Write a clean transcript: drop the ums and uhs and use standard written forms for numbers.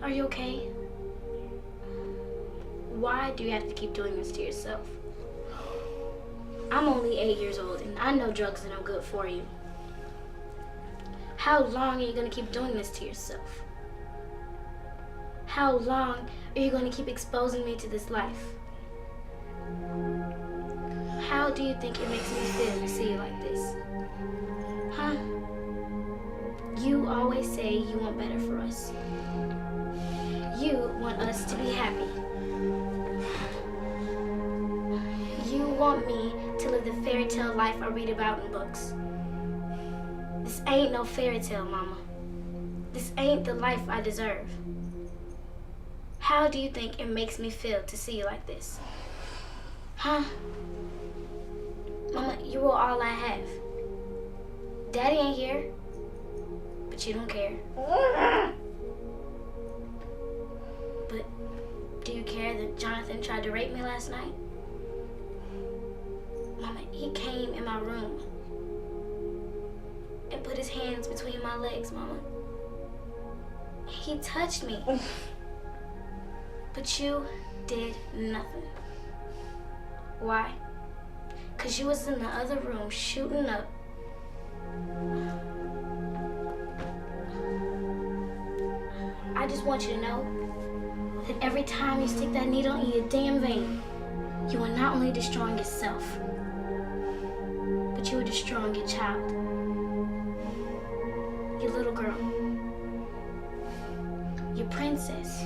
Are you okay? Why do you have to keep doing this to yourself? I'm only 8 years old and I know drugs are no good for you. How long are you going to keep doing this to yourself? How long are you going to keep exposing me to this life? How do you think it makes me feel to see you like this? Huh? You always say you want better for us. You want us to be happy. You want me to live the fairy tale life I read about in books. This ain't no fairy tale, Mama. This ain't the life I deserve. How do you think it makes me feel to see you like this? Huh? Mama, you are all I have. Daddy ain't here, but you don't care. But do you care that Jonathan tried to rape me last night? Mama, he came in my room and put his hands between my legs, Mama. He touched me. But you did nothing. Why? 'Cause you was in the other room shooting up. I just want you to know that every time you stick that needle in your damn vein, you are not only destroying yourself, but you are destroying your child, your little girl, your princess.